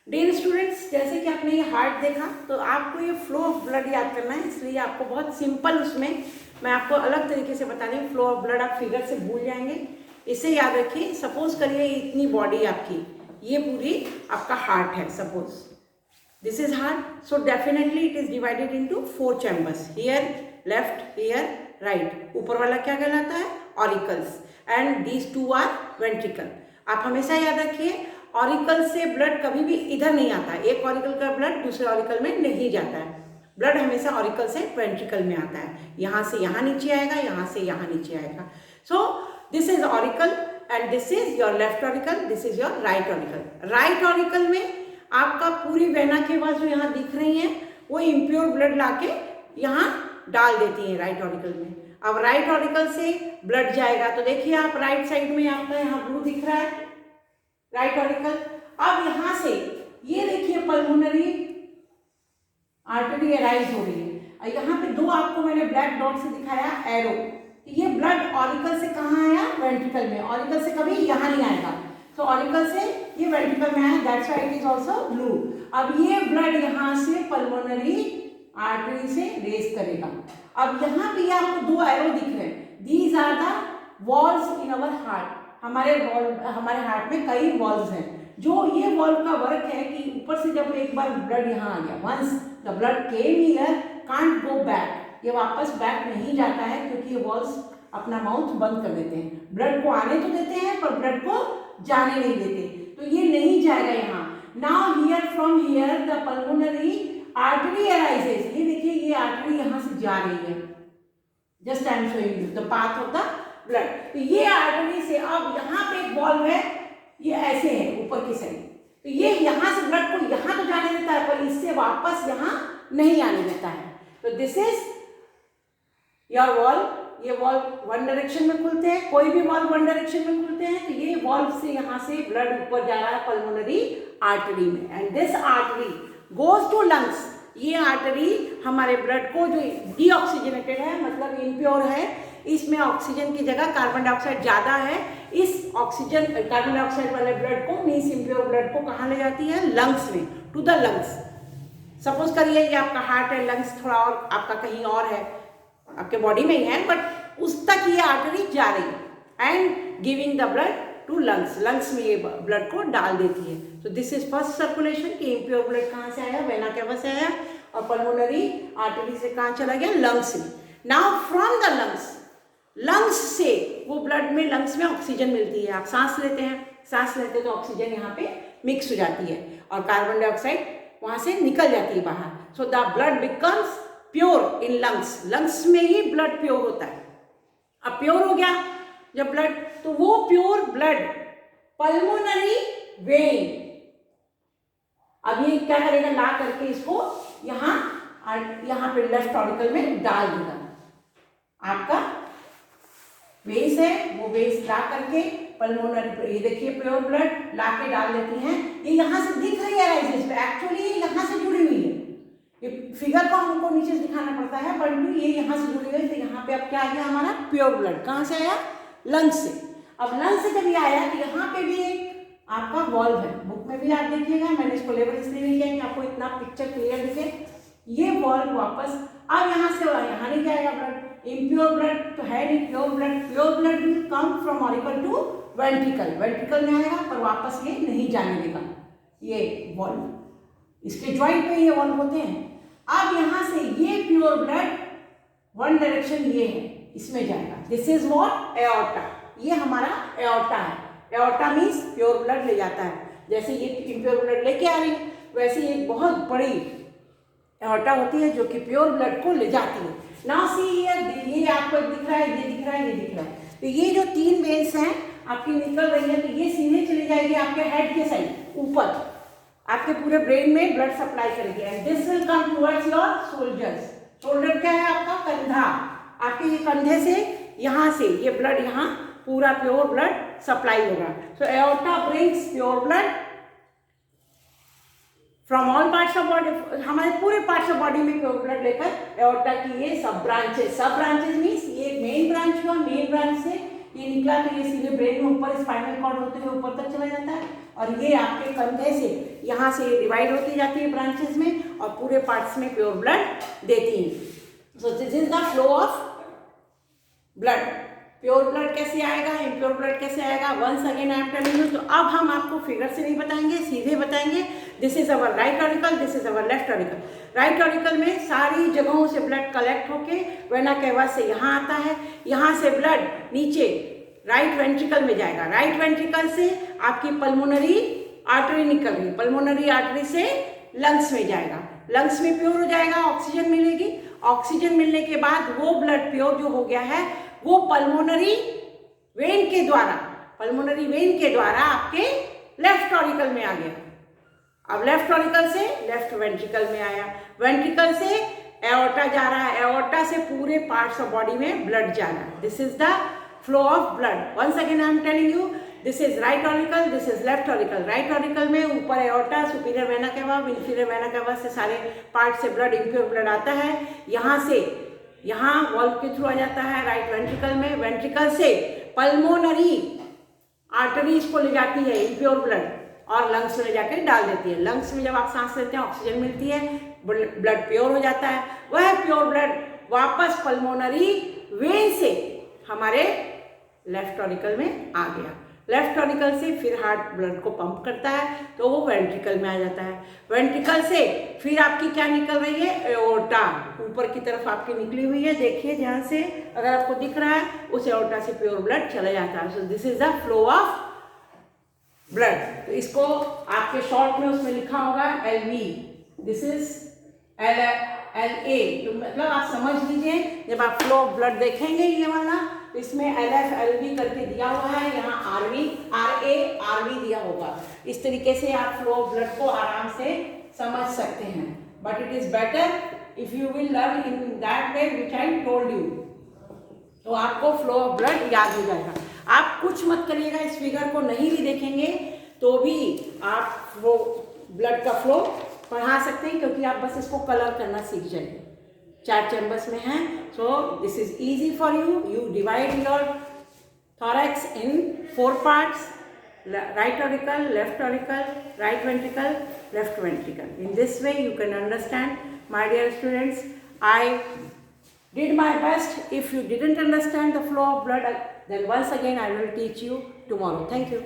Dear students, जैसे कि आपने ये हार्ट देखा तो आपको ये फ्लो ऑफ ब्लड याद करना है, इसलिए आपको बहुत सिंपल उसमें मैं आपको अलग तरीके से बता रही हूँ। फ्लो ऑफ ब्लड आप फिगर से भूल जाएंगे, इसे याद रखिए। सपोज करिए इतनी बॉडी आपकी, ये पूरी आपका हार्ट है। Suppose this is heart, so definitely it is divided into 4 chambers, here left, here right. ऊपर वाला क्या कहलाता है? Auricles, and these two are ventricle. आप हमेशा याद रखिए, ऑरिकल से ब्लड कभी भी इधर नहीं आता है। एक ऑरिकल का ब्लड दूसरे ऑरिकल में नहीं जाता है। ब्लड हमेशा ऑरिकल से वेंट्रिकल में आता है। यहाँ से यहाँ नीचे आएगा, यहाँ से यहाँ नीचे आएगा। So this is auricle and this is your left auricle, this is your right auricle. Right auricle में आपका पूरी वेना के बाद जो यहाँ दिख रही है वो इम्प्योर ब्लड लाके यहाँ डाल देती है राइट ऑरिकल में। अब राइट ऑरिकल से ब्लड जाएगा तो देखिए आप राइट साइड में आपका यहाँ ब्लू दिख रहा है, राइट ऑरिकल। अब यहाँ से ये देखिए पल्मोनरी आर्टरी अराइज हो रही है। यहाँ पे दो आपको मैंने ब्लैक डॉट से दिखाया एरो, ये ब्लड ऑरिकल से कहाँ आया? वेंट्रिकल में। ऑरिकल से कभी यहाँ नहीं आएगा, तो ऑरिकल से ये वेंट्रिकल में आया, that's why it is also blue. अब ये ब्लड यहाँ से पल्मोनरी आर्टरी से रेस करेगा। अब यहाँ पे आपको दो एरो दिख रहे हैं, these are the valves in our heart. हमारे हार्ट में कई वॉल्व्स हैं। जो ये वॉल्व का वर्क है कि ऊपर से जब एक बार ब्लड यहाँ आ गया, once the blood came here, can't go back, ये वापस बैक नहीं जाता है क्योंकि ये वॉल्व्स अपना माउथ बंद कर देते हैं। ब्लड को आने तो देते हैं पर ब्लड को जाने नहीं देते, तो ये नहीं जाएगा यहाँ। Now here from here the pulmonary artery arises. ये देखिए ये आर्टरी यहाँ से जा रही है, just I am showing you the path of the blood. तो ये आर्टरी से अब यहाँ पे एक वॉल्व है, ये ऐसे है ऊपर की साइड, तो ये यहाँ से ब्लड को यहाँ तो जाने देता है पर इससे वापस यहाँ नहीं आने देता है। तो दिस इज योर वॉल्व। ये वॉल्व वन डायरेक्शन में खुलते हैं, कोई भी वॉल्व वन डायरेक्शन में खुलते हैं, तो ये वॉल्व से यहाँ से ब्लड ऊपर जा रहा है पल्मोनरी आर्टरी में, and this artery goes to lungs. ये आर्टरी हमारे ब्लड को जो डीऑक्सीजनेटेड है, मतलब इम्प्योर है, इसमें ऑक्सीजन की जगह कार्बन डाइऑक्साइड ज़्यादा है, इस ऑक्सीजन कार्बन डाइऑक्साइड वाले ब्लड को, मीन्स इम्प्योर ब्लड को कहाँ ले जाती है? लंग्स में, टू द लंग्स। सपोज करिए ये आपका हार्ट है, लंग्स थोड़ा और आपका कहीं और है, आपके बॉडी में ही है, बट उस तक ये आर्टरी जा रही है and giving the blood to lungs. Lungs में ये ब्लड को डाल देती है। तो दिस इज फर्स्ट सर्कुलेशन कि इम्प्योर ब्लड कहाँ से आया? वेना कैवा से आया, और पल्मोनरी आर्टरी से कहाँ चला गया? लंग्स में। नाउ फ्रॉम द लंग्स से वो ब्लड में, लंग्स में ऑक्सीजन मिलती है। आप सांस लेते हैं, सांस लेते तो ऑक्सीजन यहाँ पे मिक्स हो जाती है और कार्बन डाइऑक्साइड वहाँ से निकल जाती है बाहर। So the blood becomes pure in lungs. Lungs में ही ब्लड प्योर होता है। अब प्योर हो गया जब ब्लड, तो वो प्योर ब्लड पल्मोनरी वेन अब ये क्या करेगा? ला करके इसको यहाँ पे लेफ्ट ऑरिकल में डाल देगा। आपका वेस है, वो वेस ला करके पल्मोनरी, ये देखिए प्योर ब्लड ला के डाल देती हैं। ये यहाँ से दिख रही है राइजेस पे, एक्चुअली यहाँ से जुड़ी हुई है। ये फिगर को हमको नीचे दिखाना पड़ता है, परंतु ये यहाँ से जुड़ी हुई है। तो यहाँ पे अब क्या आ गया हमारा? Pure blood. कहाँ से आया? लंग्स से। अब लंग्स से जब ये आया तो यहाँ पे भी एक आपका वॉल्व है, बुक में भी आप देखिएगा, मैंने इसको लेबल इसलिए नहीं किया कि आपको इतना पिक्चर क्लियर दिखे। ये वॉल्व वापस अब यहाँ से यहाँ नहीं जाएगा ब्लड, इम्प्योर ब्लड तो है नहीं, pure blood will come from auricle to ventricle, ventricle में आएगा पर वापस ये नहीं जाने देगा। ये वॉल्व, इसके जॉइंट में ये वॉल्व होते हैं। अब यहाँ से ये प्योर ब्लड वन डायरेक्शन ये है, इसमें जाएगा। This is what? एओर्टा। ये हमारा एओर्टा है। एओर्टा मीन्स प्योर ब्लड ले जाता है। जैसे ये इम्प्योर ब्लड लेके आ रही है, वैसे एक बहुत बड़ी एओर्टा होती है जो कि प्योर ब्लड को ले जाती है। नाउ सी हियर, ये आपको दिख रहा है, ये दिख रहा है, ये दिख रहा है। तो ये जो तीन वेन्स हैं आपकी निकल रही है, तो ये सीधे चली जाएगी आपके हेड के साइड ऊपर, आपके पूरे ब्रेन में ब्लड सप्लाई करेगी, and this will come towards your shoulders. Shoulder क्या है? आपका कंधा। आपके ये कंधे से यहाँ से ये ब्लड यहाँ पूरा प्योर ब्लड सप्लाई होगा। So aorta brings pure blood from all parts of body, हमारे पूरे पार्ट्स ऑफ बॉडी में प्योर ब्लड लेकर एओर्टा की ये सब ब्रांचेस मीन्स ये मेन ब्रांच हुआ, मेन ब्रांच से ये निकला तो ये सीधे ब्रेन में ऊपर स्पाइनल कॉर्ड होते हुए ऊपर तक चला जाता है। और ये आपके कंधे से यहाँ से डिवाइड होती जाती है ब्रांचेस में और पूरे पार्ट्स में प्योर ब्लड देती हैं। So this is the flow of blood. Pure blood कैसे आएगा, इम्प्योर ब्लड कैसे आएगा, once again I am telling you. तो अब हम आपको फिगर से नहीं बताएंगे, सीधे बताएंगे। This is our right auricle, this is our left auricle. Right auricle में सारी जगहों से ब्लड कलेक्ट होके वेना कैवा से यहाँ आता है, यहाँ से ब्लड नीचे राइट वेंट्रिकल में जाएगा। राइट वेंट्रिकल से आपकी पल्मोनरी आर्टरी निकल रही, पल्मोनरी आर्टरी से लंग्स में जाएगा, लंग्स में प्योर हो जाएगा, ऑक्सीजन मिलेगी। ऑक्सीजन मिलने के बाद वो ब्लड प्योर जो हो गया है वो पल्मोनरी वेन के द्वारा आपके लेफ्ट ऑरिकल में आ गया। अब लेफ्ट ऑरिकल से लेफ्ट वेंट्रिकल में आया, वेंट्रिकल से एओर्टा जा रहा है, एओर्टा से पूरे पार्ट्स ऑफ बॉडी में ब्लड जा रहा है। This is the flow of blood. Once again I am telling you, this is right auricle, this is left auricle. Right auricle में ऊपर aorta, superior vena cava, inferior vena cava से सारे part से blood, impure blood आता है, यहाँ से यहाँ वॉल्व के थ्रू आ जाता है राइट वेंट्रिकल में। वेंट्रिकल से पल्मोनरी आर्टरीज को ले जाती है इम्प्योर ब्लड और लंग्स में ले जाकर डाल देती है। लंग्स में जब आप सांस लेते हैं ऑक्सीजन मिलती है, ब्लड प्योर हो जाता है। वह प्योर ब्लड वापस पल्मोनरी वेन से हमारे लेफ्ट ऑरिकल में आ गया। लेफ्ट ऑरिकल से फिर हार्ट ब्लड को पंप करता है तो वो वेंट्रिकल में आ जाता है। वेंट्रिकल से फिर आपकी क्या निकल रही है, एओर्टा ऊपर की तरफ आपकी निकली हुई है, देखिए ध्यान से, अगर आपको दिख रहा है, उस एओर्टा से प्योर ब्लड चला जाता है। सो this is the flow of blood. तो इसको आपके शॉर्ट में उसमें लिखा होगा LV, दिस इज LA। तो मतलब आप समझ लीजिए, जब आप फ्लो ऑफ ब्लड देखेंगे ये वाला, इसमें LF LV करके दिया हुआ है, यहाँ RV दिया होगा। इस तरीके से आप फ्लो ऑफ ब्लड को आराम से समझ सकते हैं। But it is better if you will learn in that way which I told you, तो आपको फ्लो ऑफ ब्लड याद हो जाएगा। आप कुछ मत करिएगा, इस फिगर को नहीं भी देखेंगे तो भी आप वो ब्लड का फ्लो पढ़ा सकते हैं, क्योंकि आप बस इसको कलर करना सीख जाइए। 4 चैम्बर्स में हैं, so this is easy for you. You divide your thorax in 4 parts: right auricle, left auricle, right ventricle, left ventricle. In this way you can understand, my dear students. I did my best. If you didn't understand the flow of blood, then once again I will teach you tomorrow. Thank you.